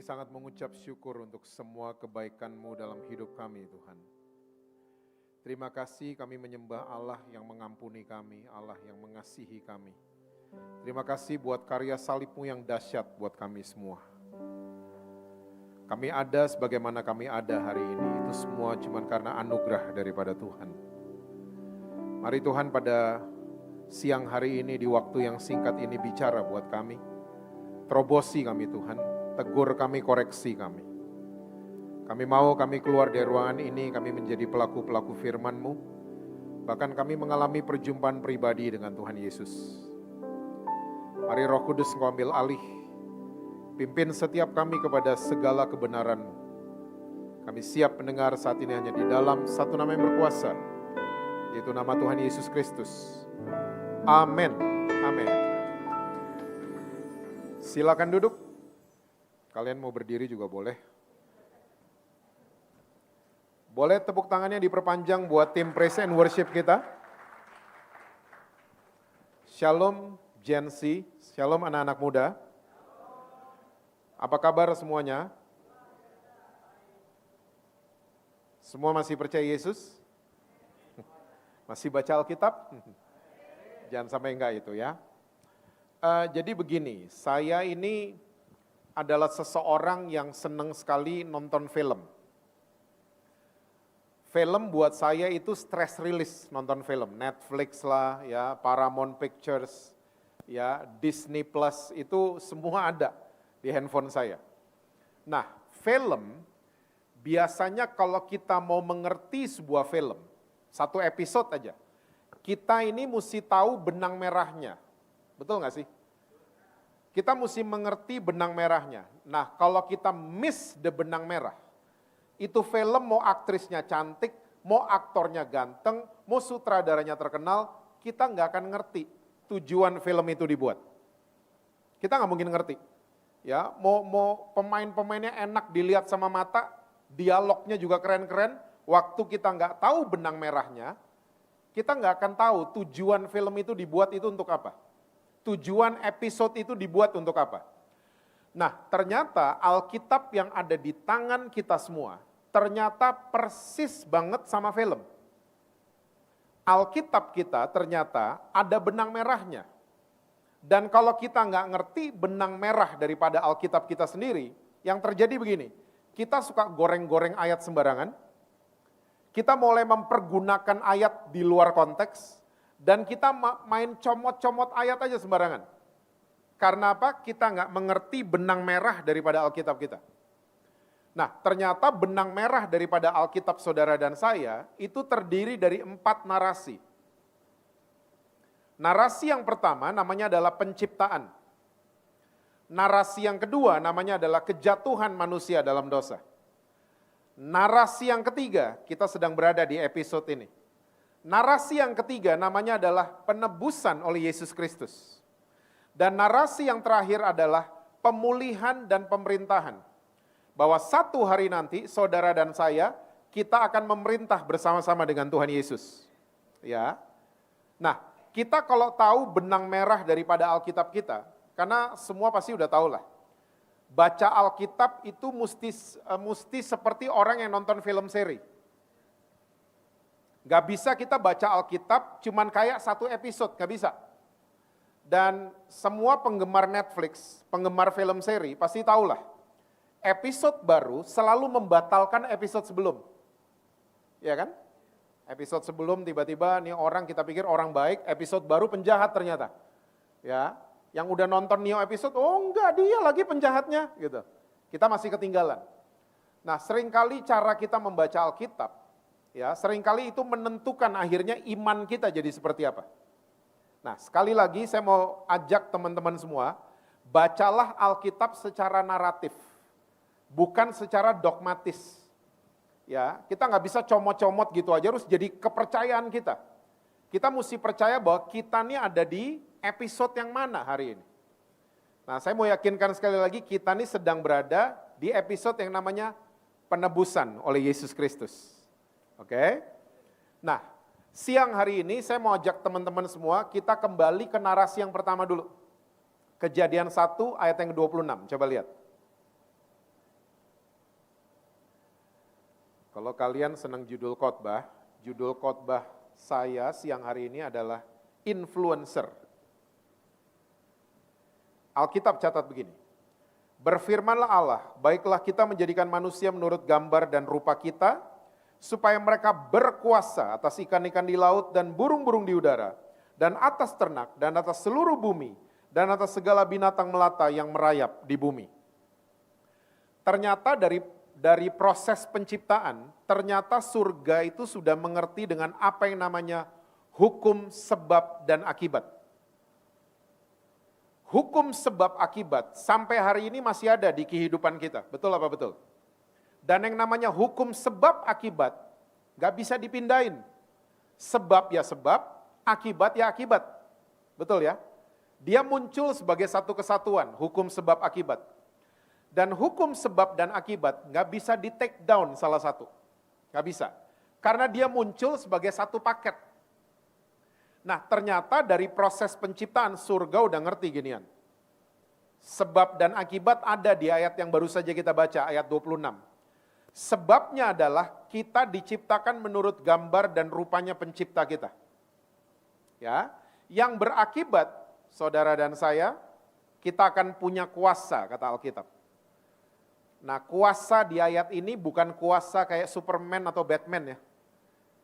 sangat mengucap syukur untuk semua kebaikan-Mu dalam hidup kami, Tuhan. Terima kasih kami menyembah Allah yang mengampuni kami, Allah yang mengasihi kami. Terima kasih buat karya salib-Mu yang dahsyat buat kami semua. Kami ada sebagaimana kami ada hari ini, itu semua cuma karena anugerah daripada Tuhan. Mari Tuhan pada siang hari ini di waktu yang singkat ini bicara buat kami. Terobosi kami Tuhan, tegur kami, koreksi kami. Kami mau kami keluar dari ruangan ini, kami menjadi pelaku-pelaku firman-Mu. Bahkan kami mengalami perjumpaan pribadi dengan Tuhan Yesus. Mari Roh Kudus Engkau ambil alih. Pimpin setiap kami kepada segala kebenaran-Mu. Kami siap mendengar saat ini hanya di dalam satu nama yang berkuasa, yaitu nama Tuhan Yesus Kristus. Amin. Amin. Silakan duduk. Kalian mau berdiri juga boleh. Boleh tepuk tangannya diperpanjang buat tim praise and worship kita. Shalom Gen Z, shalom anak-anak muda. Apa kabar semuanya? Semua masih percaya Yesus? Masih baca Alkitab? Jangan sampai enggak itu ya. Jadi begini, saya ini adalah seseorang yang senang sekali nonton film. Film buat saya itu stress release nonton film. Netflix lah, ya, Paramount Pictures, ya, Disney Plus, itu semua ada di handphone saya. Nah, film biasanya kalau kita mau mengerti sebuah film, satu episode aja, kita ini mesti tahu benang merahnya. Betul nggak sih? Kita mesti mengerti benang merahnya. Nah, kalau kita miss the benang merah, itu film mau aktrisnya cantik, mau aktornya ganteng, mau sutradaranya terkenal, kita nggak akan ngerti tujuan film itu dibuat. Kita nggak mungkin ngerti. Ya, mau pemain-pemainnya enak dilihat sama mata, dialognya juga keren-keren, waktu kita nggak tahu benang merahnya, kita nggak akan tahu tujuan film itu dibuat itu untuk apa. Tujuan episode itu dibuat untuk apa? Nah, ternyata Alkitab yang ada di tangan kita semua, ternyata persis banget sama film. Alkitab kita ternyata ada benang merahnya. Dan kalau kita nggak ngerti benang merah daripada Alkitab kita sendiri, yang terjadi begini, kita suka goreng-goreng ayat sembarangan, kita mulai mempergunakan ayat di luar konteks, dan kita main comot-comot ayat aja sembarangan. Karena apa? Kita nggak mengerti benang merah daripada Alkitab kita. Nah, ternyata benang merah daripada Alkitab saudara dan saya, itu terdiri dari 4 narasi. Narasi yang pertama namanya adalah penciptaan. Narasi yang kedua namanya adalah kejatuhan manusia dalam dosa. Narasi yang ketiga, kita sedang berada di episode ini. Narasi yang ketiga namanya adalah penebusan oleh Yesus Kristus. Dan narasi yang terakhir adalah pemulihan dan pemerintahan. Bahwa satu hari nanti saudara dan saya, kita akan memerintah bersama-sama dengan Tuhan Yesus. Ya. Nah, kita kalau tahu benang merah daripada Alkitab kita, karena semua pasti udah tahu lah. Baca Alkitab itu mesti seperti orang yang nonton film seri. Gak bisa kita baca Alkitab cuman kayak satu episode, gak bisa. Dan semua penggemar Netflix, penggemar film seri pasti tahulah. Episode baru selalu membatalkan episode sebelum. Ya kan? Episode sebelum tiba-tiba nih orang kita pikir orang baik, episode baru penjahat ternyata. Ya, yang udah nonton Neo episode, oh enggak dia lagi penjahatnya gitu. Kita masih ketinggalan. Nah, seringkali cara kita membaca Alkitab, ya, seringkali itu menentukan akhirnya iman kita jadi seperti apa. Nah, sekali lagi saya mau ajak teman-teman semua, bacalah Alkitab secara naratif, bukan secara dogmatis. Ya, kita nggak bisa comot-comot gitu aja, harus jadi kepercayaan kita. Kita mesti percaya bahwa kita nih ada di episode yang mana hari ini. Nah, saya mau yakinkan sekali lagi, kita nih sedang berada di episode yang namanya penebusan oleh Yesus Kristus. Oke? Nah, siang hari ini saya mau ajak teman-teman semua, kita kembali ke narasi yang pertama dulu. Kejadian 1 ayat yang ke-26, coba lihat. Kalau kalian senang judul khotbah saya siang hari ini adalah influencer. Alkitab catat begini, berfirmanlah Allah, baiklah kita menjadikan manusia menurut gambar dan rupa kita, supaya mereka berkuasa atas ikan-ikan di laut dan burung-burung di udara, dan atas ternak, dan atas seluruh bumi, dan atas segala binatang melata yang merayap di bumi. Ternyata dari proses penciptaan, ternyata surga itu sudah mengerti dengan apa yang namanya hukum sebab dan akibat. Hukum sebab akibat sampai hari ini masih ada di kehidupan kita, betul apa betul? Dan yang namanya hukum sebab akibat gak bisa dipindahin. Sebab ya sebab, akibat ya akibat, betul ya? Dia muncul sebagai satu kesatuan, hukum sebab akibat. Dan hukum sebab dan akibat nggak bisa di take down salah satu. Nggak bisa. Karena dia muncul sebagai satu paket. Nah ternyata dari proses penciptaan surga udah ngerti ginian. Sebab dan akibat ada di ayat yang baru saja kita baca, ayat 26. Sebabnya adalah kita diciptakan menurut gambar dan rupanya pencipta kita. Ya, yang berakibat, saudara dan saya, kita akan punya kuasa, kata Alkitab. Nah, kuasa di ayat ini bukan kuasa kayak Superman atau Batman ya.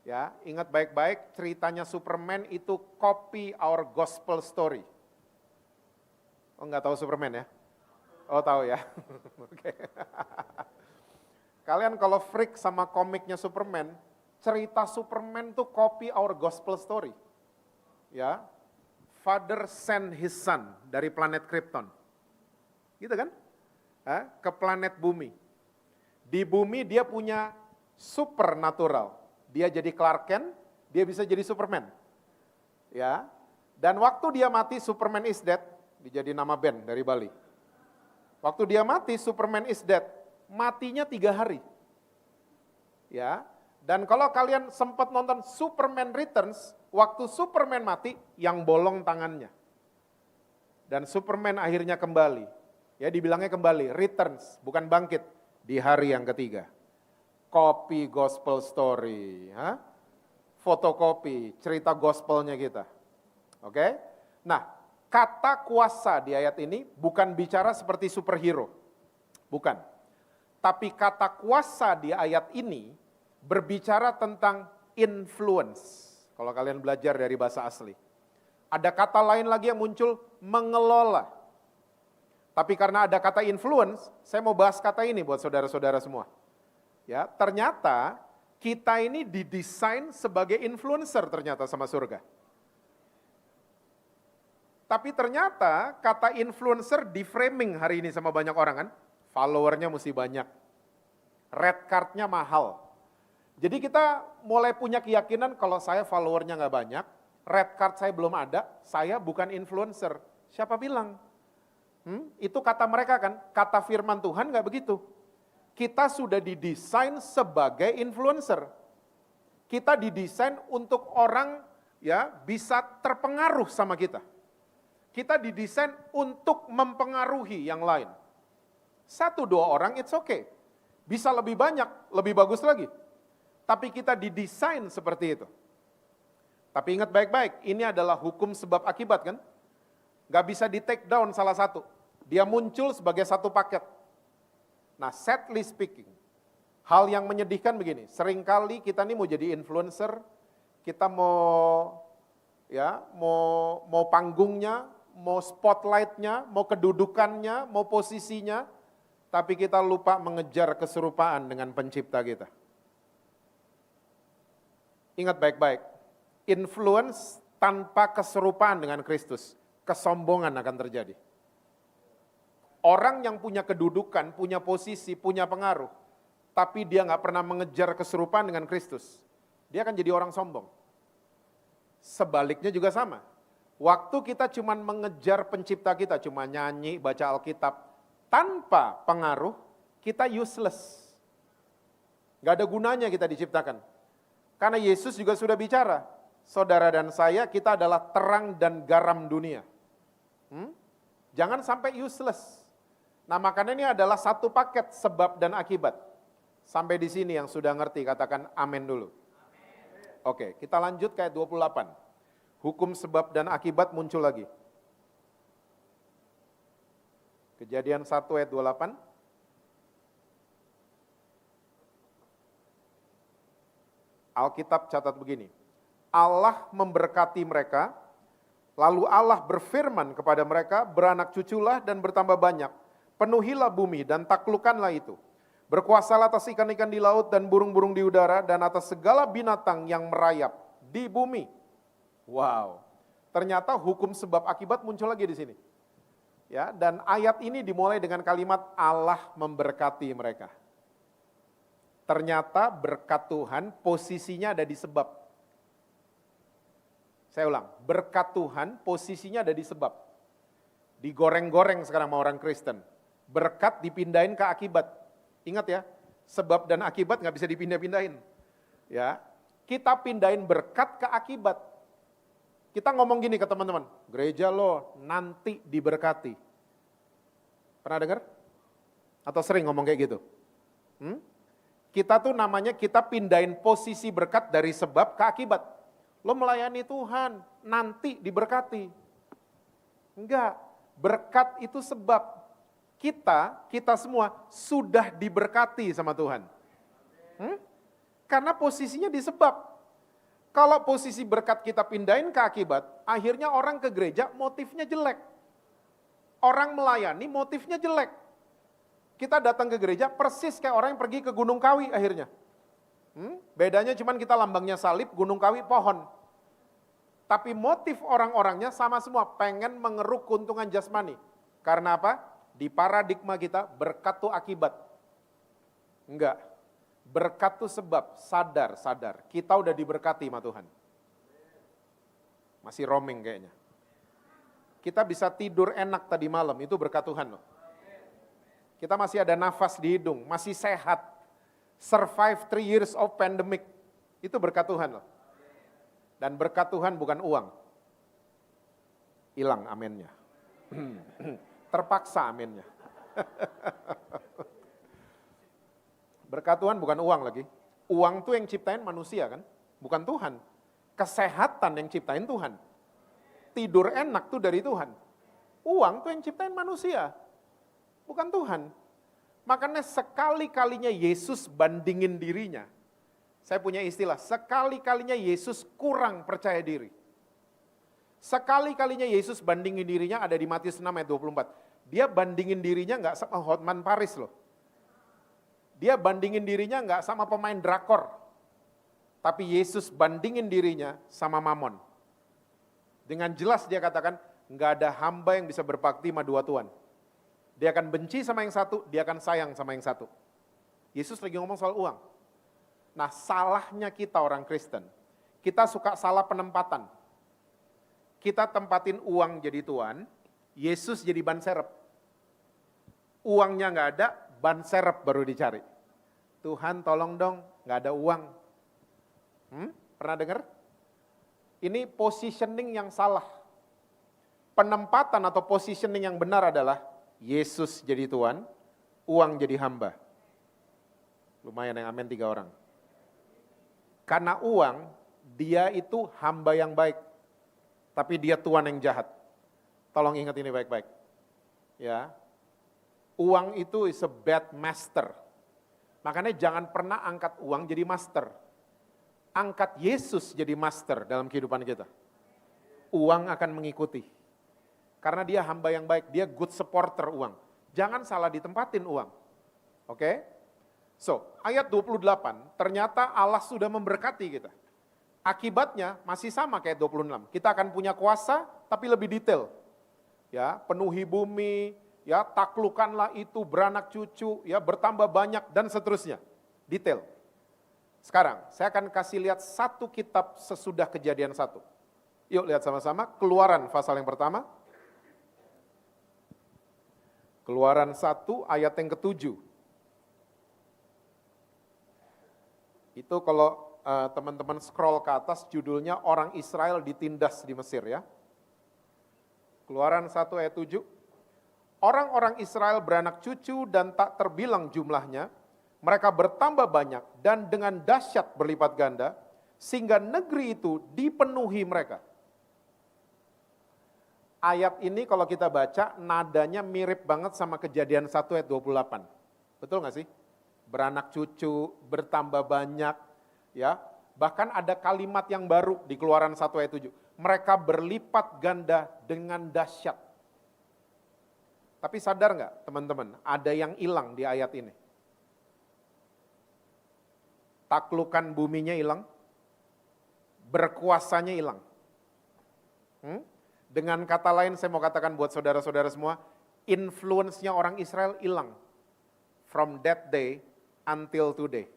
Ya, ingat baik-baik ceritanya Superman itu copy our gospel story. Oh, enggak tahu Superman ya? Oh, tahu ya. Oke. Kalian kalau freak sama komiknya Superman, cerita Superman tuh copy our gospel story. Ya. Father send his son dari planet Krypton. Gitu kan? Ke planet bumi. Di bumi dia punya supernatural. Dia jadi Clark Kent, dia bisa jadi Superman. Ya. Dan waktu dia mati, Superman is dead, dijadi nama band dari Bali. Waktu dia mati, Superman is dead, matinya 3 hari. Ya. Dan kalau kalian sempat nonton Superman Returns, waktu Superman mati, yang bolong tangannya. Dan Superman akhirnya kembali. Ya dibilangnya kembali, returns, bukan bangkit, di hari yang ketiga. Copy gospel story, fotokopi, cerita gospelnya kita. Oke? Nah, kata kuasa di ayat ini bukan bicara seperti superhero. Bukan. Tapi kata kuasa di ayat ini berbicara tentang influence. Kalau kalian belajar dari bahasa asli. Ada kata lain lagi yang muncul, mengelola. Tapi karena ada kata influence, saya mau bahas kata ini buat saudara-saudara semua. Ya, ternyata kita ini didesain sebagai influencer ternyata sama surga. Tapi ternyata kata influencer di framing hari ini sama banyak orang kan, followernya mesti banyak, red cardnya mahal. Jadi kita mulai punya keyakinan kalau saya followernya nggak banyak, red card saya belum ada, saya bukan influencer. Siapa bilang? Itu kata mereka kan, kata firman Tuhan nggak begitu. Kita sudah didesain sebagai influencer. Kita didesain untuk orang ya bisa terpengaruh sama kita. Kita didesain untuk mempengaruhi yang lain. 1-2 orang it's okay. Bisa lebih banyak, lebih bagus lagi. Tapi kita didesain seperti itu. Tapi ingat baik-baik, ini adalah hukum sebab akibat kan? Gak bisa di take down salah satu. Dia muncul sebagai satu paket. Nah, sadly speaking, hal yang menyedihkan begini, seringkali kita nih mau jadi influencer, kita mau panggungnya, mau spotlightnya, mau kedudukannya, mau posisinya, tapi kita lupa mengejar keserupaan dengan pencipta kita. Ingat baik-baik, influence tanpa keserupaan dengan Kristus, kesombongan akan terjadi. Orang yang punya kedudukan, punya posisi, punya pengaruh, tapi dia nggak pernah mengejar keserupaan dengan Kristus, dia akan jadi orang sombong. Sebaliknya juga sama. Waktu kita cuma mengejar pencipta kita, cuma nyanyi, baca Alkitab, tanpa pengaruh, kita useless. Gak ada gunanya kita diciptakan. Karena Yesus juga sudah bicara, saudara dan saya, kita adalah terang dan garam dunia. Jangan sampai useless. Nah makanya ini adalah satu paket sebab dan akibat. Sampai di sini yang sudah ngerti, katakan amin dulu. Oke, kita lanjut ke ayat 28. Hukum sebab dan akibat muncul lagi. Kejadian 1 ayat 28. Alkitab catat begini. Allah memberkati mereka, lalu Allah berfirman kepada mereka, beranak cuculah dan bertambah banyak, penuhilah bumi dan taklukkanlah itu. Berkuasalah atas ikan-ikan di laut dan burung-burung di udara dan atas segala binatang yang merayap di bumi. Wow, ternyata hukum sebab akibat muncul lagi di sini. Ya, dan ayat ini dimulai dengan kalimat Allah memberkati mereka. Ternyata berkat Tuhan posisinya ada di sebab. Saya ulang, berkat Tuhan posisinya ada di sebab. Digoreng-goreng sekarang sama orang Kristen. Berkat dipindahin ke akibat. Ingat ya, sebab dan akibat nggak bisa dipindah-pindahin. Ya, kita pindahin berkat ke akibat. Kita ngomong gini ke teman-teman, gereja lo nanti diberkati. Pernah dengar? Atau sering ngomong kayak gitu? Kita tuh namanya kita pindahin posisi berkat dari sebab ke akibat. Lo melayani Tuhan, nanti diberkati. Enggak, berkat itu sebab. Kita semua sudah diberkati sama Tuhan. Karena posisinya di sebab. Kalau posisi berkat kita pindahin ke akibat, akhirnya orang ke gereja motifnya jelek. Orang melayani motifnya jelek. Kita datang ke gereja persis kayak orang yang pergi ke Gunung Kawi akhirnya. Bedanya cuman kita lambangnya salib, Gunung Kawi pohon. Tapi motif orang-orangnya sama semua, pengen mengeruk keuntungan jasmani. Karena apa? Di paradigma kita berkat itu akibat. Enggak. Berkat itu sebab, sadar. Kita udah diberkati sama Tuhan. Masih roaming kayaknya. Kita bisa tidur enak tadi malam, itu berkat Tuhan loh. Kita masih ada nafas di hidung, masih sehat. Survive 3 years of pandemic, itu berkat Tuhan loh. Dan berkat Tuhan bukan uang. Hilang amennya. Terpaksa amennya. Berkat Tuhan bukan uang lagi. Uang tuh yang ciptain manusia kan, bukan Tuhan. Kesehatan yang ciptain Tuhan. Tidur enak tuh dari Tuhan. Uang tuh yang ciptain manusia, bukan Tuhan. Makanya sekali-kalinya Yesus bandingin dirinya. Saya punya istilah, sekali-kalinya Yesus kurang percaya diri. Sekali-kalinya Yesus bandingin dirinya ada di Matius 6 ayat 24. Dia bandingin dirinya nggak sama Hotman Paris loh. Dia bandingin dirinya nggak sama pemain drakor. Tapi Yesus bandingin dirinya sama Mamon. Dengan jelas dia katakan, nggak ada hamba yang bisa berbakti sama dua tuan. Dia akan benci sama yang satu, dia akan sayang sama yang satu. Yesus lagi ngomong soal uang. Nah, salahnya kita orang Kristen, kita suka salah penempatan. Kita tempatin uang jadi tuan, Yesus jadi ban serep. Uangnya nggak ada, ban serep baru dicari. Tuhan tolong dong, nggak ada uang. Pernah dengar? Ini positioning yang salah. Penempatan atau positioning yang benar adalah Yesus jadi tuan, uang jadi hamba. Lumayan yang amin 3 orang. Karena uang, dia itu hamba yang baik. Tapi dia tuan yang jahat. Tolong ingat ini baik-baik. Ya. Uang itu is a bad master. Makanya jangan pernah angkat uang jadi master. Angkat Yesus jadi master dalam kehidupan kita. Uang akan mengikuti. Karena dia hamba yang baik, dia good supporter uang. Jangan salah ditempatin uang. Oke? So, ayat 28, ternyata Allah sudah memberkati kita. Akibatnya masih sama kayak 26. Kita akan punya kuasa, tapi lebih detail. Ya, penuhi bumi, ya taklukkanlah itu, beranak cucu, ya bertambah banyak dan seterusnya. Detail. Sekarang saya akan kasih lihat satu kitab sesudah kejadian 1. Yuk lihat sama-sama, Keluaran pasal yang pertama. Keluaran 1 ayat yang ke-7. Itu kalau teman-teman scroll ke atas judulnya orang Israel ditindas di Mesir ya. Keluaran 1 ayat 7. Orang-orang Israel beranak cucu dan tak terbilang jumlahnya, Mereka bertambah banyak dan dengan dahsyat berlipat ganda, sehingga negeri itu dipenuhi mereka. Ayat ini kalau kita baca, nadanya mirip banget sama Kejadian 1 ayat 28. Betul nggak sih? Beranak cucu, bertambah banyak, ya. Bahkan ada kalimat yang baru di Keluaran 1 ayat 7. Mereka berlipat ganda dengan dahsyat. Tapi sadar nggak teman-teman, ada yang hilang di ayat ini. Taklukan buminya hilang, berkuasanya hilang. Dengan kata lain saya mau katakan buat saudara-saudara semua, influence-nya orang Israel hilang. From that day until today.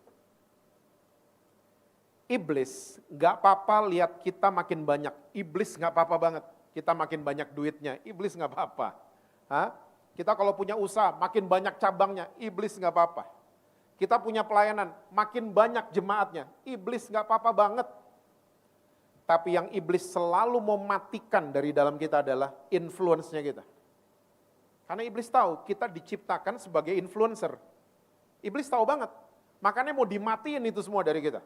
Iblis gak apa-apa lihat kita makin banyak, iblis gak apa-apa banget. Kita makin banyak duitnya, iblis gak apa-apa. Kita kalau punya usaha makin banyak cabangnya, iblis gak apa-apa. Kita punya pelayanan, makin banyak jemaatnya, iblis gak apa-apa banget. Tapi yang iblis selalu mau matikan dari dalam kita adalah influence-nya kita. Karena iblis tahu kita diciptakan sebagai influencer. Iblis tahu banget, makanya mau dimatiin itu semua dari kita.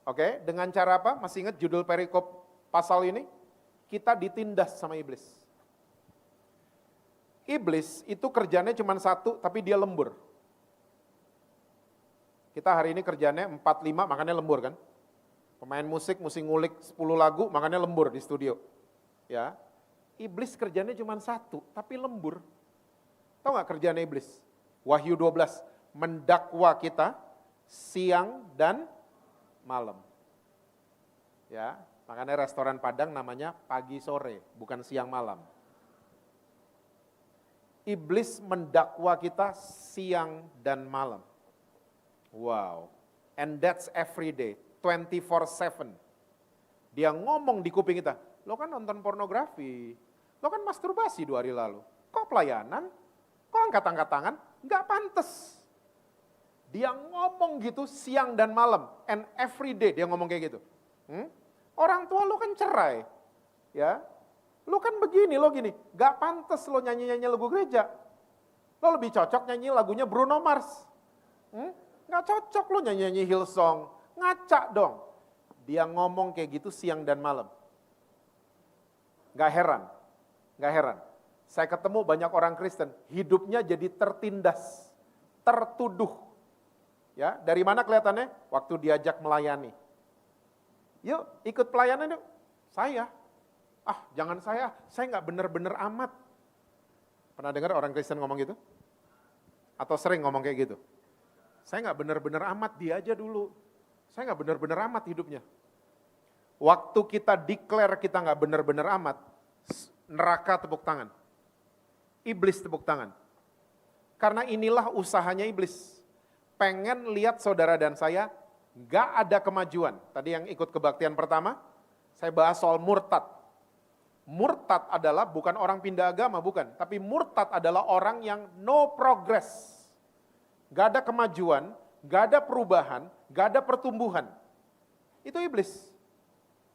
Oke, dengan cara apa? Masih ingat judul perikop pasal ini? Kita ditindas sama iblis. Iblis itu kerjanya cuma satu, tapi dia lembur. Kita hari ini kerjanya 4-5, makanya lembur kan. Pemain musik mesti ngulik 10 lagu, makanya lembur di studio. Ya, iblis kerjanya cuma satu, tapi lembur. Tahu nggak kerjanya iblis? Wahyu 12, mendakwa kita siang dan malam. Ya, makanya restoran Padang namanya pagi sore, bukan siang malam. Iblis mendakwa kita siang dan malam. Wow, and that's every day, 24/7. Dia ngomong di kuping kita, lo kan nonton pornografi, lo kan masturbasi 2 hari lalu, kok pelayanan, kok angkat-angkat tangan, nggak pantes. Dia ngomong gitu siang dan malam, and every day dia ngomong kayak gitu. Orang tua lo kan cerai, ya, lo kan begini, lo gini, nggak pantes lo nyanyi-nyanyi lagu gereja, lo lebih cocok nyanyi lagunya Bruno Mars. Nggak cocok lo nyanyi-nyanyi Hillsong, ngaca dong. Dia ngomong kayak gitu siang dan malam. Nggak heran. Saya ketemu banyak orang Kristen, hidupnya jadi tertindas, tertuduh. Ya, dari mana kelihatannya? Waktu diajak melayani. Yuk, ikut pelayanan yuk. Saya. Jangan saya nggak bener-bener amat. Pernah dengar orang Kristen ngomong gitu? Atau sering ngomong kayak gitu? Saya nggak bener-bener amat, dia aja dulu. Saya nggak bener-bener amat hidupnya. Waktu kita declare kita nggak bener-bener amat, neraka tepuk tangan. Iblis tepuk tangan. Karena inilah usahanya iblis. Pengen lihat saudara dan saya nggak ada kemajuan. Tadi yang ikut kebaktian pertama, saya bahas soal murtad. Murtad adalah bukan orang pindah agama, bukan. Tapi murtad adalah orang yang no progress. Gak ada kemajuan, gak ada perubahan, gak ada pertumbuhan. Itu iblis.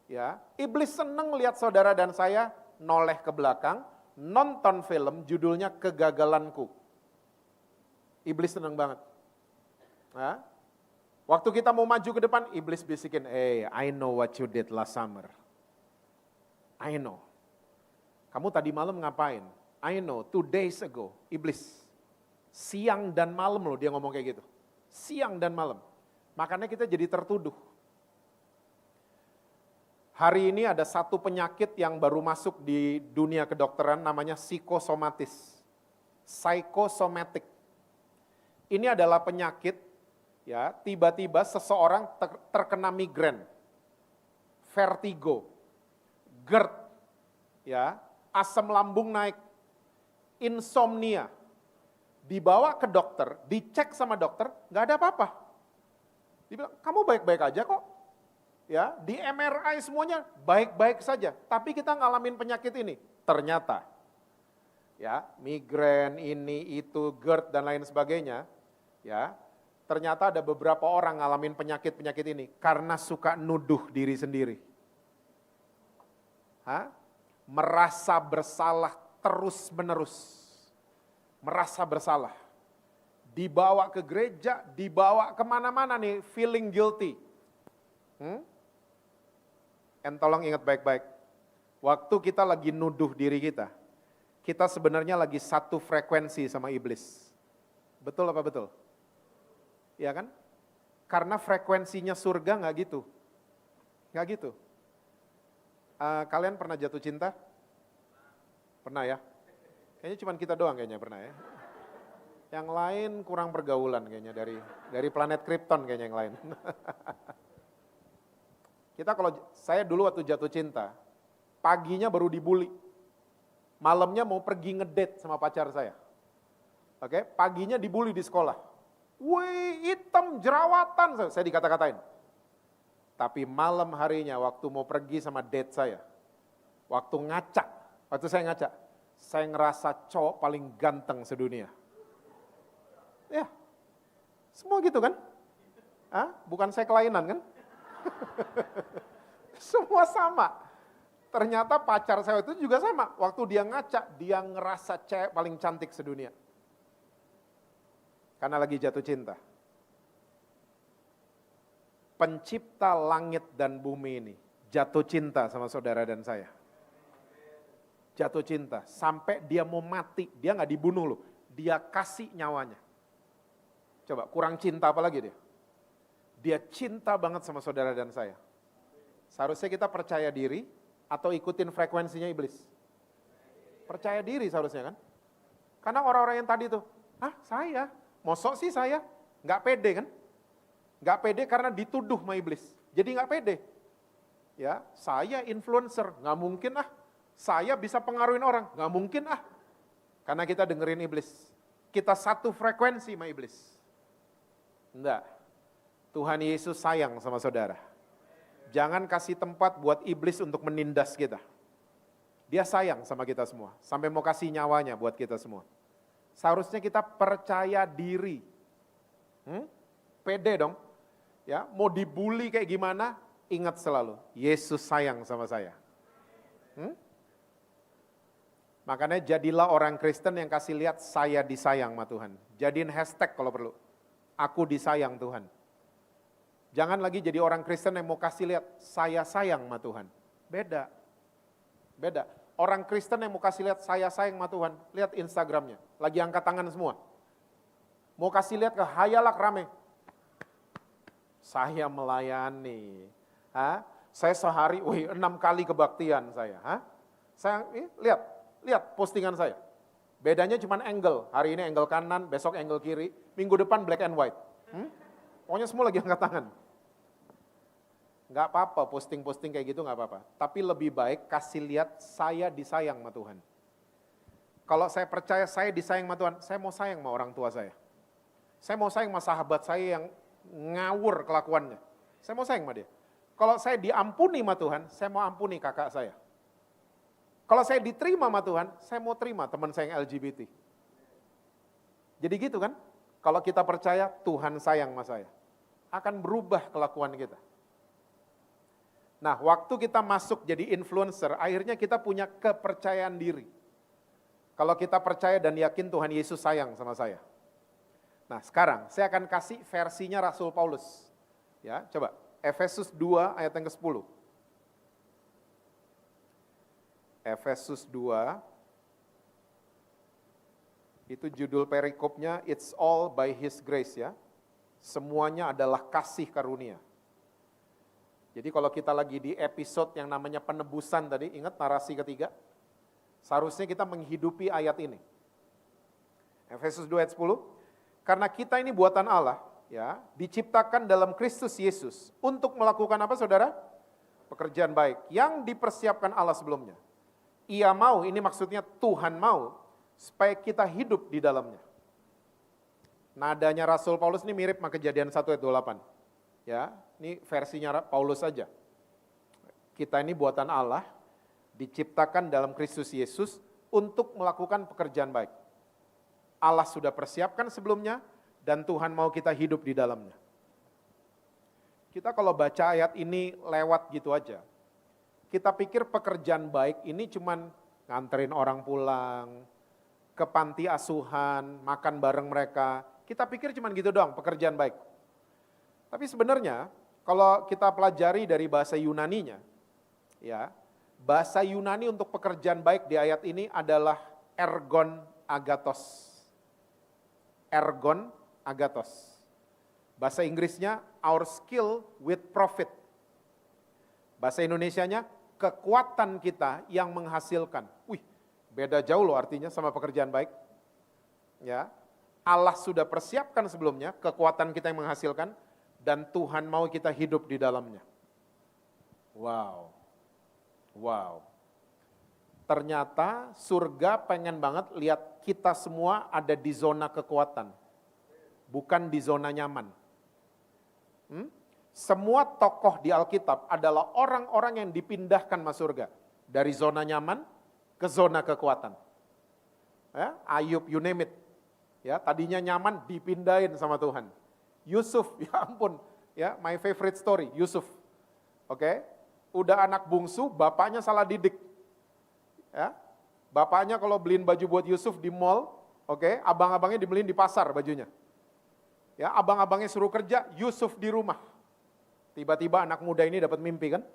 Ya, iblis seneng lihat saudara dan saya noleh ke belakang, nonton film judulnya Kegagalanku. Iblis seneng banget. Ya. Waktu kita mau maju ke depan, iblis bisikin, I know what you did last summer. I know. Kamu tadi malam ngapain? I know, 2 days ago. Iblis. Siang dan malam loh dia ngomong kayak gitu. Siang dan malam. Makanya kita jadi tertuduh. Hari ini ada satu penyakit yang baru masuk di dunia kedokteran namanya psikosomatis. Psikosomatik. Ini adalah penyakit, ya, tiba-tiba seseorang terkena migrain, vertigo, GERD, ya, asam lambung naik, insomnia. Dibawa ke dokter, dicek sama dokter, nggak ada apa-apa. Dibilang, kamu baik-baik aja kok. Ya, di MRI semuanya baik-baik saja, tapi kita ngalamin penyakit ini. Ternyata, ya, migrain ini, itu, GERD dan lain sebagainya, ya, ternyata ada beberapa orang ngalamin penyakit-penyakit ini karena suka nuduh diri sendiri. Merasa bersalah terus-menerus. Merasa bersalah. dibawa ke gereja, dibawa kemana-mana nih, feeling guilty. And tolong ingat baik-baik, waktu kita lagi nuduh diri kita sebenarnya lagi satu frekuensi sama iblis. Betul apa betul? Ya kan? Karena frekuensinya surga nggak gitu. Nggak gitu. Kalian pernah jatuh cinta? Pernah ya? Kayaknya cuma kita doang kayaknya pernah ya. Yang lain kurang pergaulan kayaknya dari planet Krypton kayaknya yang lain. Saya dulu waktu jatuh cinta, paginya baru dibully. Malamnya mau pergi ngedate sama pacar saya. Oke, paginya dibully di sekolah. Wih, hitam, jerawatan, saya dikata-katain. Tapi malam harinya waktu mau pergi sama date saya, waktu saya ngaca, saya ngerasa cowok paling ganteng sedunia. Ya, semua gitu kan? Bukan saya kelainan kan? Semua sama. Ternyata pacar saya itu juga sama. Waktu dia ngaca, dia ngerasa cewek paling cantik sedunia. Karena lagi jatuh cinta. Pencipta langit dan bumi ini jatuh cinta sama saudara dan saya. Jatuh cinta, sampai dia mau mati, dia nggak dibunuh loh. Dia kasih nyawanya. Coba, kurang cinta apa lagi dia? Dia cinta banget sama saudara dan saya. Seharusnya kita percaya diri atau ikutin frekuensinya iblis? Percaya diri seharusnya kan? Karena orang-orang yang tadi tuh, saya? Mosok sih saya? Nggak pede kan? Nggak pede karena dituduh sama iblis. Jadi nggak pede. Ya, saya influencer, nggak mungkin Saya bisa pengaruhin orang, nggak mungkin Karena kita dengerin iblis. Kita satu frekuensi sama iblis. Enggak. Tuhan Yesus sayang sama saudara. Jangan kasih tempat buat iblis untuk menindas kita. Dia sayang sama kita semua. Sampai mau kasih nyawanya buat kita semua. Seharusnya kita percaya diri. Pede dong. Ya, mau dibully kayak gimana, ingat selalu, Yesus sayang sama saya. Makanya jadilah orang Kristen yang kasih lihat saya disayang sama Tuhan. Jadiin hashtag kalau perlu. Aku disayang Tuhan. Jangan lagi jadi orang Kristen yang mau kasih lihat saya sayang sama Tuhan. Beda. Orang Kristen yang mau kasih lihat saya sayang sama Tuhan, lihat Instagramnya. Lagi angkat tangan semua. Mau kasih lihat ke hayalak rame. Saya melayani. Saya sehari 6 kali kebaktian saya. Saya lihat postingan saya. Bedanya cuma angle. Hari ini angle kanan, besok angle kiri, minggu depan black and white. Pokoknya semua lagi angkat tangan. Nggak apa-apa posting-posting kayak gitu nggak apa-apa. Tapi lebih baik kasih lihat saya disayang sama Tuhan. Kalau saya percaya saya disayang sama Tuhan, saya mau sayang sama orang tua saya. Saya mau sayang sama sahabat saya yang ngawur kelakuannya. Saya mau sayang sama dia. Kalau saya diampuni sama Tuhan, saya mau ampuni kakak saya. Kalau saya diterima sama Tuhan, saya mau terima teman saya yang LGBT. Jadi gitu kan? Kalau kita percaya Tuhan sayang sama saya, akan berubah kelakuan kita. Nah, waktu kita masuk jadi influencer, akhirnya kita punya kepercayaan diri. Kalau kita percaya dan yakin Tuhan Yesus sayang sama saya. Nah, sekarang saya akan kasih versinya Rasul Paulus. Ya, coba Efesus 2 ayat yang ke-10. Efesus 2 itu judul perikopnya It's all by His grace ya. Semuanya adalah kasih karunia. Jadi kalau kita lagi di episode yang namanya penebusan tadi, ingat narasi ketiga? Seharusnya kita menghidupi ayat ini. Efesus 2 ayat 10. Karena kita ini buatan Allah, ya, diciptakan dalam Kristus Yesus untuk melakukan apa saudara? Pekerjaan baik yang dipersiapkan Allah sebelumnya. Ia mau, ini maksudnya Tuhan mau, supaya kita hidup di dalamnya. Nadanya Rasul Paulus ini mirip sama Kejadian 1 ayat 28. Ya, ini versinya Paulus saja. Kita ini buatan Allah, diciptakan dalam Kristus Yesus untuk melakukan pekerjaan baik. Allah sudah persiapkan sebelumnya, dan Tuhan mau kita hidup di dalamnya. Kita kalau baca ayat ini lewat gitu aja. Kita pikir pekerjaan baik ini cuman nganterin orang pulang, ke panti asuhan, makan bareng mereka. Kita pikir cuma gitu doang, pekerjaan baik. Tapi sebenarnya kalau kita pelajari dari bahasa Yunaninya, ya, bahasa Yunani untuk pekerjaan baik di ayat ini adalah ergon agathos. Ergon agathos. Bahasa Inggrisnya our skill with profit. Bahasa Indonesianya kekuatan kita yang menghasilkan. Wih, beda jauh loh artinya sama pekerjaan baik. Ya, Allah sudah persiapkan sebelumnya kekuatan kita yang menghasilkan dan Tuhan mau kita hidup di dalamnya. Wow. Wow. Ternyata surga pengen banget lihat kita semua ada di zona kekuatan. Bukan di zona nyaman. Semua tokoh di Alkitab adalah orang-orang yang dipindahkan masuk surga. Dari zona nyaman ke zona kekuatan. Ya, Ayub, you name it. Ya, tadinya nyaman dipindahin sama Tuhan. Yusuf, ya ampun, ya my favorite story, Yusuf. Oke, udah anak bungsu, bapaknya salah didik. Ya, bapaknya kalau beliin baju buat Yusuf di mall, oke, abang-abangnya dibeliin di pasar bajunya. Ya, abang-abangnya suruh kerja, Yusuf di rumah. Tiba-tiba anak muda ini dapat mimpi kan,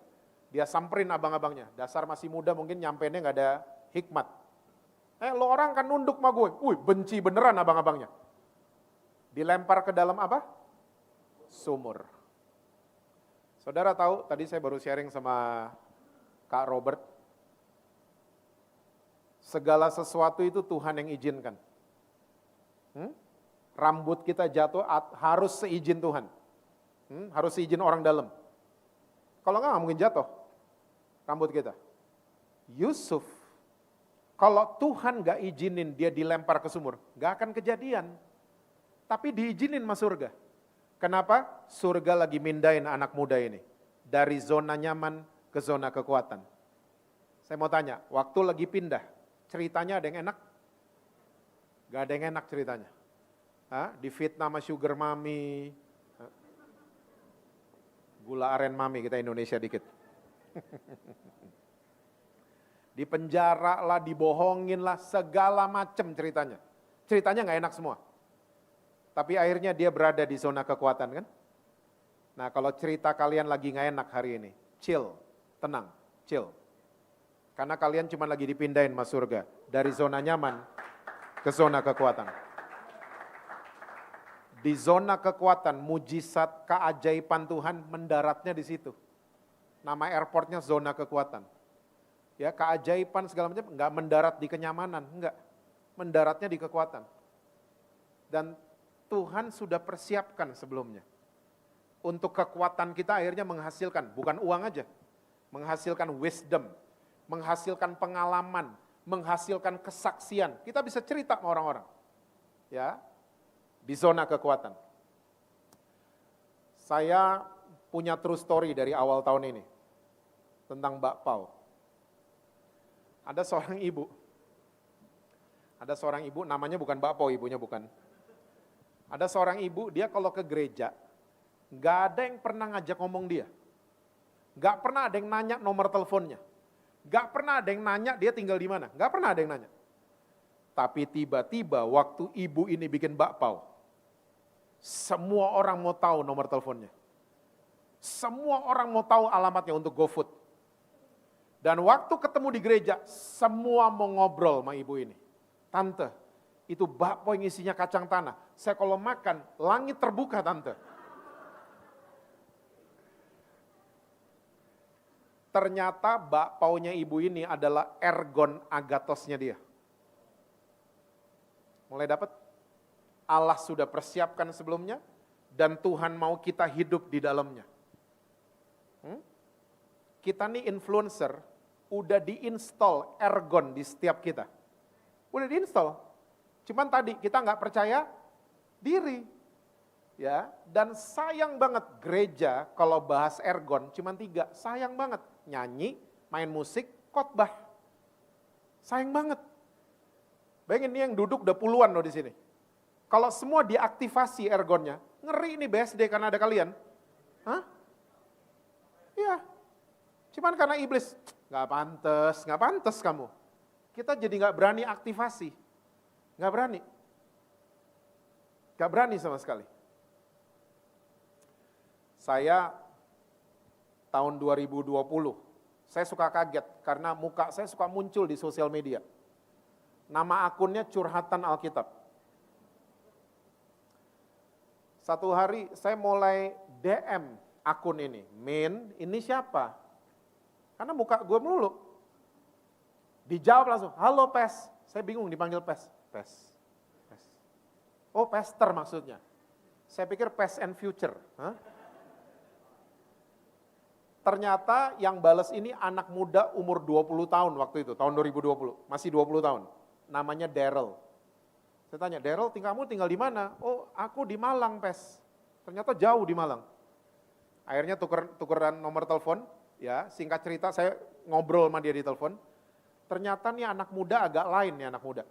dia samperin abang-abangnya. Dasar masih muda mungkin nyampeinnya nggak ada hikmat. Lo orang kan nunduk sama gue, benci beneran abang-abangnya. Dilempar ke dalam apa? Sumur. Saudara tahu, tadi saya baru sharing sama Kak Robert, segala sesuatu itu Tuhan yang izinkan. Rambut kita jatuh harus seizin Tuhan. Harus seizin orang dalam. Kalau enggak mungkin jatuh rambut kita. Yusuf, kalau Tuhan enggak izinin dia dilempar ke sumur, enggak akan kejadian. Tapi diizinin masuk surga. Kenapa? Surga lagi mindahin anak muda ini. Dari zona nyaman ke zona kekuatan. Saya mau tanya, waktu lagi pindah, ceritanya ada yang enak? Gak ada yang enak ceritanya. Difitnah sama sugar mami, gula aren mami, kita Indonesia dikit. Di penjara lah, dibohongin lah, segala macam ceritanya. Ceritanya gak enak semua. Tapi akhirnya dia berada di zona kekuatan kan. Nah kalau cerita kalian lagi gak enak hari ini, chill, tenang, chill. Karena kalian cuma lagi dipindahin masuk surga. Dari zona nyaman ke zona kekuatan. Di zona kekuatan, mujizat, keajaiban Tuhan mendaratnya di situ. Nama airportnya zona kekuatan. Ya, keajaiban segala macam enggak mendarat di kenyamanan, enggak. Mendaratnya di kekuatan. Dan Tuhan sudah persiapkan sebelumnya. Untuk kekuatan kita akhirnya menghasilkan, bukan uang aja. Menghasilkan wisdom, menghasilkan pengalaman, menghasilkan kesaksian. Kita bisa cerita sama orang-orang. Ya, di zona kekuatan. Saya punya true story dari awal tahun ini. Tentang Mbak Pau. Ada seorang ibu, namanya bukan Mbak Pau, ibunya bukan. Ada seorang ibu, dia kalau ke gereja, gak ada yang pernah ngajak ngomong dia. Gak pernah ada yang nanya nomor teleponnya. Gak pernah ada yang nanya dia tinggal di mana. Gak pernah ada yang nanya. Tapi tiba-tiba waktu ibu ini bikin bakpao, semua orang mau tahu nomor teleponnya. Semua orang mau tahu alamatnya untuk GoFood. Dan waktu ketemu di gereja, semua mau ngobrol sama ibu ini. Tante, itu bakpao yang isinya kacang tanah. Saya kalau makan, langit terbuka tante. Ternyata bakpaonya ibu ini adalah ergon agathosnya dia. Mulai dapat? Allah sudah persiapkan sebelumnya, dan Tuhan mau kita hidup di dalamnya. Kita nih influencer, udah diinstal ergon di setiap kita. Udah diinstal. Cuman tadi kita nggak percaya diri. Ya, dan sayang banget gereja kalau bahas ergon cuman 3, sayang banget. Nyanyi, main musik, khotbah. Sayang banget. Bayangin nih yang duduk udah puluhan loh di sini. Kalau semua diaktifasi ergonnya, ngeri ini BSD karena ada kalian. Hah? Iya. Cuman karena iblis, nggak pantas kamu. Kita jadi nggak berani aktivasi. Nggak berani. Gak berani sama sekali. Saya tahun 2020, saya suka kaget karena muka saya suka muncul di sosial media. Nama akunnya Curhatan Alkitab. Satu hari saya mulai DM akun ini. Min, ini siapa? Karena muka gue melulu. Dijawab langsung, halo Pes. Saya bingung dipanggil Pes. Pes. Oh, Pester maksudnya. Saya pikir Past and Future. Hah? Ternyata yang balas ini anak muda umur 20 tahun waktu itu, tahun 2020. Masih 20 tahun. Namanya Daryl. Saya tanya, Daryl, kamu tinggal di mana? Oh, aku di Malang, Pes. Ternyata jauh di Malang. Akhirnya tukeran nomor telepon, ya, singkat cerita saya ngobrol sama dia di telepon. Ternyata nih anak muda agak lain nih anak muda.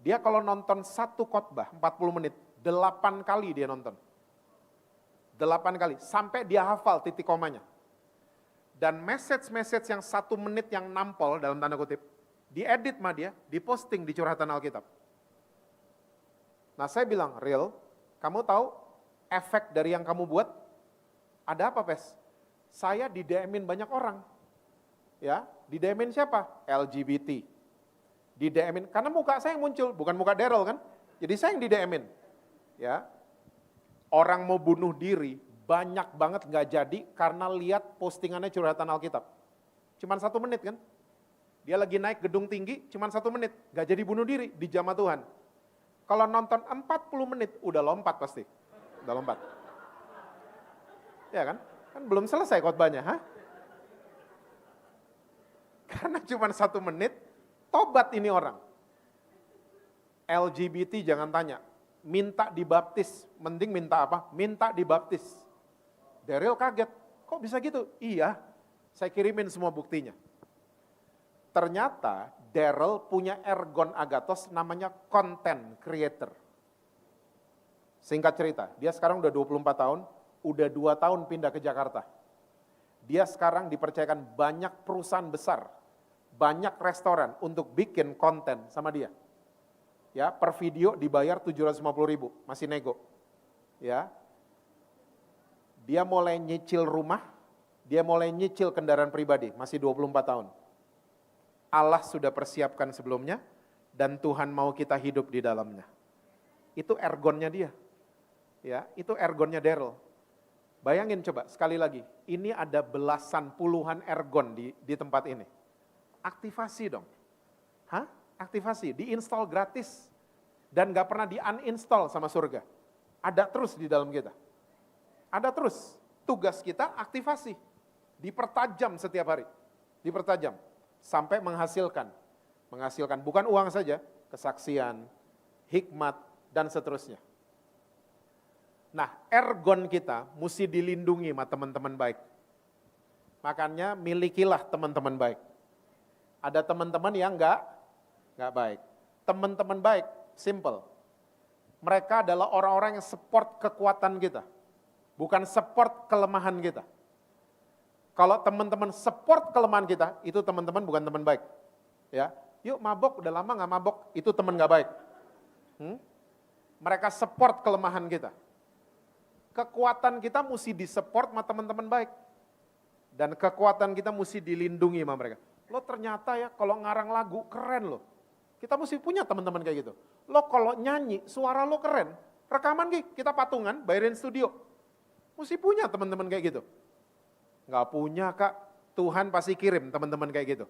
Dia kalau nonton satu khotbah 40 menit, 8 kali dia nonton. 8 kali, sampai dia hafal titik komanya. Dan message-message yang 1 menit yang nampol dalam tanda kutip, diedit sama dia, diposting di Curhatan Alkitab. Nah saya bilang, Real, kamu tahu efek dari yang kamu buat? Ada apa, Pes? Saya di DM-in banyak orang. Ya, di DM-in siapa? LGBT. Di DM-in, karena muka saya yang muncul, bukan muka Daryl kan? Jadi saya yang di DM-in. Ya. Orang mau bunuh diri, banyak banget nggak jadi karena lihat postingannya Curhatan Alkitab. Cuman 1 menit kan? Dia lagi naik gedung tinggi, cuman 1 menit. Nggak jadi bunuh diri, dijamah Tuhan. Kalau nonton 40 menit, udah lompat pasti. Udah lompat. Ya kan? Kan belum selesai khotbahnya, ha? Karena cuma 1 menit, tobat ini orang. LGBT jangan tanya, minta dibaptis, mending minta apa? Minta dibaptis. Daryl kaget, kok bisa gitu? Iya, saya kirimin semua buktinya. Ternyata Daryl punya ergon agathos namanya content creator. Singkat cerita, dia sekarang udah 24 tahun, udah 2 tahun pindah ke Jakarta. Dia sekarang dipercayakan banyak perusahaan besar, banyak restoran untuk bikin konten sama dia. Ya, per video dibayar 750.000, masih nego. Ya. Dia mulai nyicil rumah, dia mulai nyicil kendaraan pribadi, masih 24 tahun. Allah sudah persiapkan sebelumnya dan Tuhan mau kita hidup di dalamnya. Itu ergonnya dia. Ya, itu ergonnya Daryl. Bayangin coba sekali lagi, ini ada belasan puluhan ergon di tempat ini. Aktivasi dong. Hah? Aktivasi, diinstal gratis. Dan gak pernah di-uninstall sama surga. Ada terus di dalam kita. Ada terus. Tugas kita aktivasi. Dipertajam setiap hari. Dipertajam. Sampai menghasilkan. Menghasilkan bukan uang saja, kesaksian, hikmat, dan seterusnya. Nah, ergon kita mesti dilindungi sama teman-teman baik. Makanya milikilah teman-teman baik. Ada teman-teman yang enggak baik. Teman-teman baik, simple. Mereka adalah orang-orang yang support kekuatan kita. Bukan support kelemahan kita. Kalau teman-teman support kelemahan kita, itu teman-teman bukan teman baik. Ya, yuk mabok, udah lama nggak mabok, itu teman nggak baik. Mereka support kelemahan kita. Kekuatan kita mesti disupport sama teman-teman baik. Dan kekuatan kita mesti dilindungi sama mereka. Lo ternyata ya kalau ngarang lagu keren lo. Kita mesti punya teman-teman kayak gitu. Lo kalau nyanyi, suara lo keren. Rekaman kita patungan, bayarin studio. Mesti punya teman-teman kayak gitu. Nggak punya Kak, Tuhan pasti kirim teman-teman kayak gitu.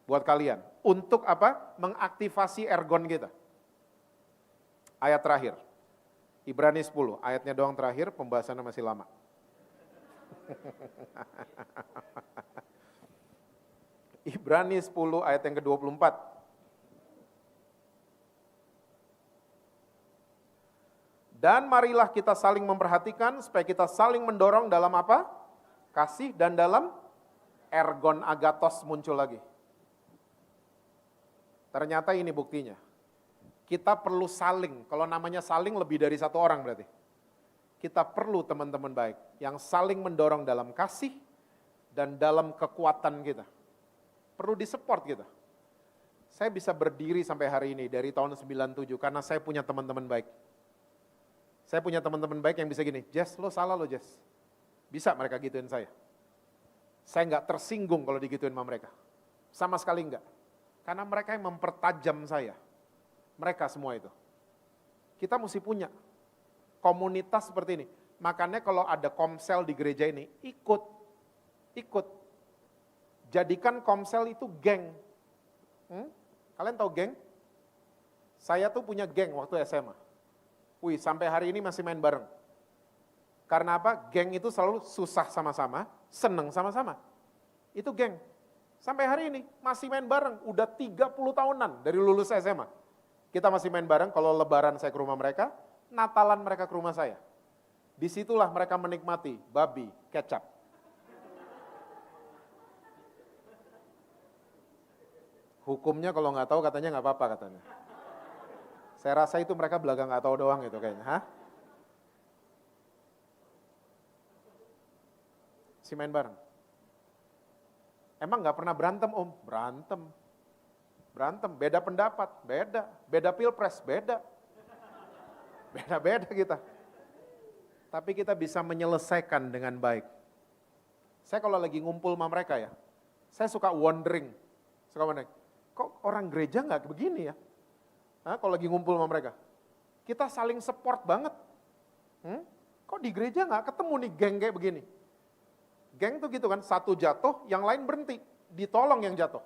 Buat kalian. Untuk apa? Mengaktifasi ergon kita. Ayat terakhir. Ibrani 10, ayatnya doang terakhir, pembahasannya masih lama. Ibrani 10 ayat yang ke-24. Dan marilah kita saling memperhatikan supaya kita saling mendorong dalam apa? Kasih dan dalam ergon agathos muncul lagi. Ternyata ini buktinya. Kita perlu saling, kalau namanya saling lebih dari 1 orang berarti. Kita perlu teman-teman baik yang saling mendorong dalam kasih dan dalam kekuatan kita. Perlu disupport kita. Saya bisa berdiri sampai hari ini dari tahun 97 karena saya punya teman-teman baik. Saya punya teman-teman baik yang bisa gini, Jess lo salah lo Jess. Bisa mereka gituin saya. Saya nggak tersinggung kalau digituin sama mereka. Sama sekali enggak. Karena mereka yang mempertajam saya. Mereka semua itu. Kita mesti punya komunitas seperti ini. Makanya kalau ada komsel di gereja ini, ikut. Jadikan komsel itu geng. Kalian tahu geng? Saya tuh punya geng waktu SMA. Wih, sampai hari ini masih main bareng. Karena apa? Geng itu selalu susah sama-sama, seneng sama-sama. Itu geng. Sampai hari ini masih main bareng, udah 30 tahunan dari lulus SMA. Kita masih main bareng, kalau lebaran saya ke rumah mereka, Natalan mereka ke rumah saya. Disitulah mereka menikmati babi, kecap. Hukumnya kalau nggak tahu katanya nggak apa-apa katanya. Saya rasa itu mereka belaga nggak tahu doang itu kayaknya. Hah? Si main bareng. Emang nggak pernah berantem om? Berantem, beda pendapat, beda pilpres, beda kita. Tapi kita bisa menyelesaikan dengan baik. Saya kalau lagi ngumpul sama mereka ya, saya suka wondering, kok orang gereja nggak begini ya? Kalau lagi ngumpul sama mereka, kita saling support banget. Kok di gereja nggak ketemu nih geng kayak begini? Geng tuh gitu kan, satu jatuh, yang lain berhenti, ditolong yang jatuh.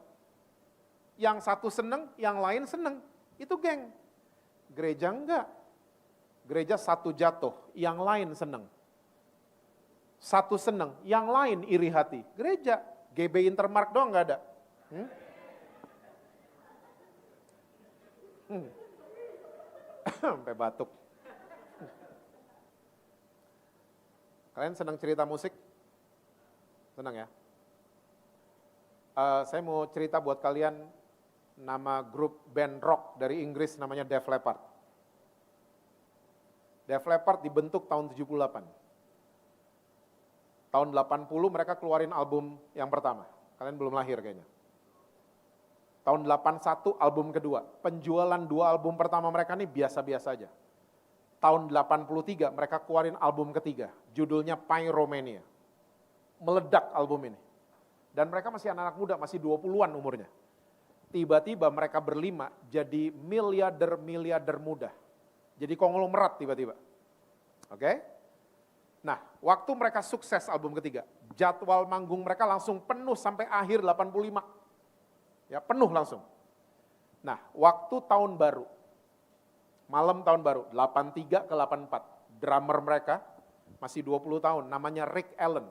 Yang satu seneng, yang lain seneng, itu geng. Gereja enggak. Gereja satu jatuh, yang lain seneng. Satu seneng, yang lain iri hati. Gereja, GB Intermark doang nggak ada. Sampai batuk. Kalian senang cerita musik? Senang ya? Saya mau cerita buat kalian nama grup band rock dari Inggris namanya Def Leppard. Def Leppard dibentuk tahun 78. Tahun 80 mereka keluarin album yang pertama. Kalian belum lahir kayaknya. Tahun 81 album kedua. Penjualan 2 album pertama mereka ini biasa-biasa aja. Tahun 83 mereka keluarin album ketiga. Judulnya Pyromania. Meledak album ini. Dan mereka masih anak-anak muda, masih 20-an umurnya. Tiba-tiba mereka berlima jadi miliarder muda. Jadi konglomerat tiba-tiba. Oke? Nah, waktu mereka sukses album ketiga, jadwal manggung mereka langsung penuh sampai akhir 85. Ya, penuh langsung. Nah, waktu tahun baru, malam tahun baru, 83 ke 84, drummer mereka masih 20 tahun, namanya Rick Allen.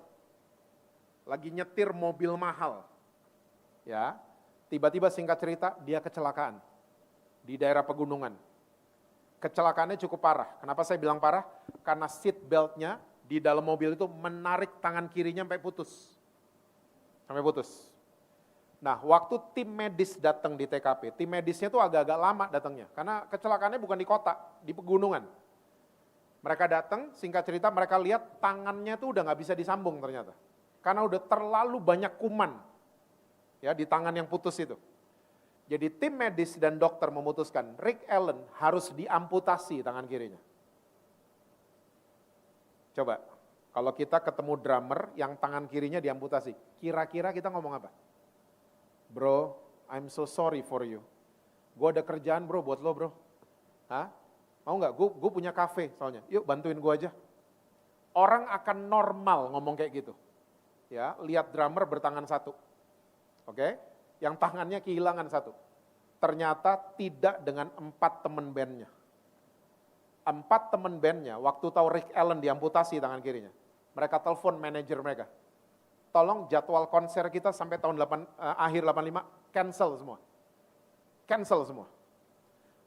Lagi nyetir mobil mahal. Ya, tiba-tiba singkat cerita dia kecelakaan di daerah pegunungan. Kecelakaannya cukup parah. Kenapa saya bilang parah? Karena seat beltnya di dalam mobil itu menarik tangan kirinya sampai putus. Sampai putus. Nah, waktu tim medis datang di TKP, tim medisnya tuh agak-agak lama datangnya. Karena kecelakaannya bukan di kota, di pegunungan. Mereka datang, singkat cerita mereka lihat tangannya tuh udah nggak bisa disambung ternyata. Karena udah terlalu banyak kuman ya di tangan yang putus itu. Jadi tim medis dan dokter memutuskan Rick Allen harus diamputasi tangan kirinya. Coba, kalau kita ketemu drummer yang tangan kirinya diamputasi, kira-kira kita ngomong apa? Bro, I'm so sorry for you. Gue ada kerjaan bro buat lo bro. Hah? Mau nggak? Gue punya cafe soalnya. Yuk bantuin gue aja. Orang akan normal ngomong kayak gitu. Ya, lihat drummer bertangan satu. Oke? Yang tangannya kehilangan satu. Ternyata tidak dengan 4 teman bandnya. 4 teman bandnya, waktu tahu Rick Allen diamputasi tangan kirinya, mereka telepon manajer mereka. Tolong jadwal konser kita sampai tahun akhir 85, cancel semua. Cancel semua.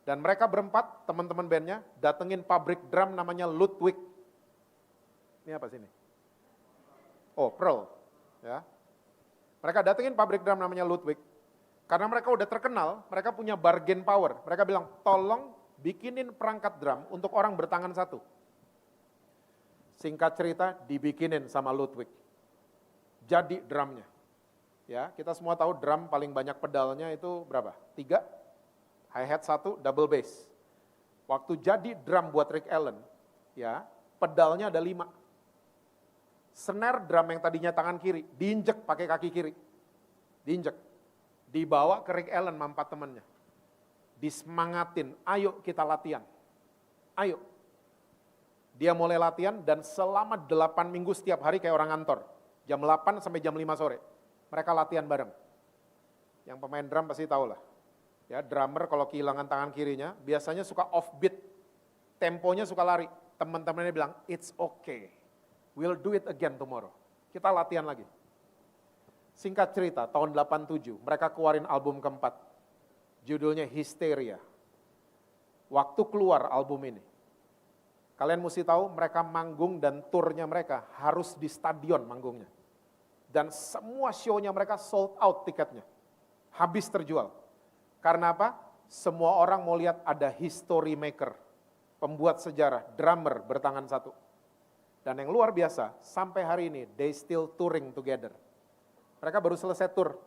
Dan mereka berempat, teman-teman bandnya, datengin pabrik drum namanya Ludwig. Ini apa sih ini? Oh, Pearl. Ya. Mereka datengin pabrik drum namanya Ludwig. Karena mereka udah terkenal, mereka punya bargain power. Mereka bilang, tolong bikinin perangkat drum untuk orang bertangan satu. Singkat cerita, dibikinin sama Ludwig. Jadi drumnya. Ya, kita semua tahu drum paling banyak pedalnya itu berapa? 3, hi-hat 1, double bass. Waktu jadi drum buat Rick Allen, ya, pedalnya ada 5. Snare drum yang tadinya tangan kiri, diinjek pakai kaki kiri. Diinjek. Dibawa ke Rick Allen sama 4 temannya. Disemangatin, ayo kita latihan. Ayo. Dia mulai latihan dan selama 8 minggu setiap hari kayak orang kantor. Jam 8 sampai jam 5 sore. Mereka latihan bareng. Yang pemain drum pasti tahu lah. Ya, drummer kalau kehilangan tangan kirinya, biasanya suka off beat. Temponya suka lari. Teman-temannya bilang, it's okay. We'll do it again tomorrow. Kita latihan lagi. Singkat cerita, tahun 87, mereka keluarin album keempat. Judulnya Hysteria. Waktu keluar album ini, kalian mesti tahu mereka manggung dan turnya mereka harus di stadion manggungnya. Dan semua show-nya mereka sold out tiketnya. Habis terjual. Karena apa? Semua orang mau lihat ada history maker. Pembuat sejarah, drummer bertangan satu. Dan yang luar biasa, sampai hari ini, they still touring together. Mereka baru selesai tour.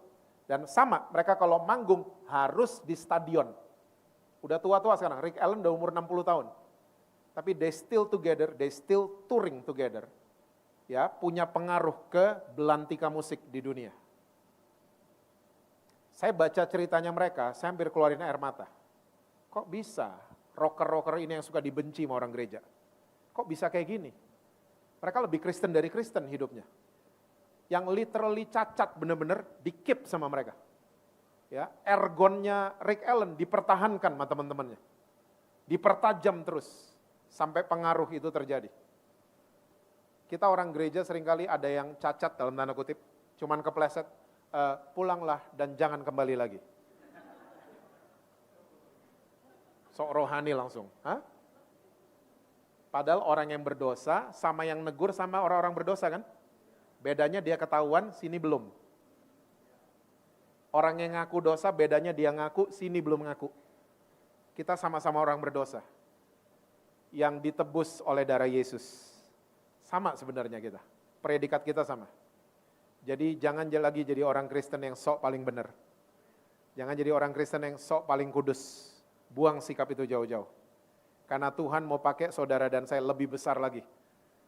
Dan sama, mereka kalau manggung harus di stadion. Udah tua-tua sekarang, Rick Allen udah umur 60 tahun. Tapi they still together, they still touring together. Ya, punya pengaruh ke belantika musik di dunia. Saya baca ceritanya mereka, saya hampir keluarin air mata. Kok bisa rocker-rocker ini yang suka dibenci sama orang gereja? Kok bisa kayak gini? Mereka lebih Kristen dari Kristen hidupnya. Yang literally cacat bener-bener di-keep sama mereka. Ya, ergonnya Rick Allen dipertahankan sama teman-temannya. Dipertajam terus sampai pengaruh itu terjadi. Kita orang gereja seringkali ada yang cacat dalam tanda kutip, cuman kepleset, pulanglah dan jangan kembali lagi. Sok rohani langsung. Hah? Padahal orang yang berdosa sama yang negur sama orang-orang berdosa kan? Bedanya dia ketahuan, sini belum. Orang yang ngaku dosa, bedanya dia ngaku, sini belum ngaku. Kita sama-sama orang berdosa. Yang ditebus oleh darah Yesus. Sama sebenarnya kita. Predikat kita sama. Jadi jangan lagi jadi orang Kristen yang sok paling benar. Jangan jadi orang Kristen yang sok paling kudus. Buang sikap itu jauh-jauh. Karena Tuhan mau pakai saudara dan saya lebih besar lagi.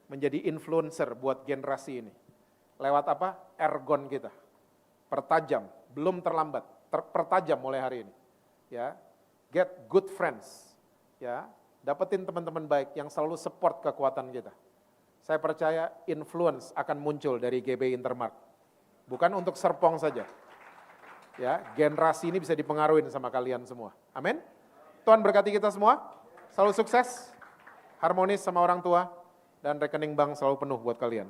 Menjadi influencer buat generasi ini. Lewat apa? Ergon kita. Pertajam, belum terlambat. Pertajam mulai hari ini. Ya, get good friends. Ya, dapetin teman-teman baik yang selalu support kekuatan kita. Saya percaya influence akan muncul dari GB Intermark. Bukan untuk Serpong saja. Ya, generasi ini bisa dipengaruhi sama kalian semua. Amin. Tuhan berkati kita semua. Selalu sukses, harmonis sama orang tua, dan rekening bank selalu penuh buat kalian.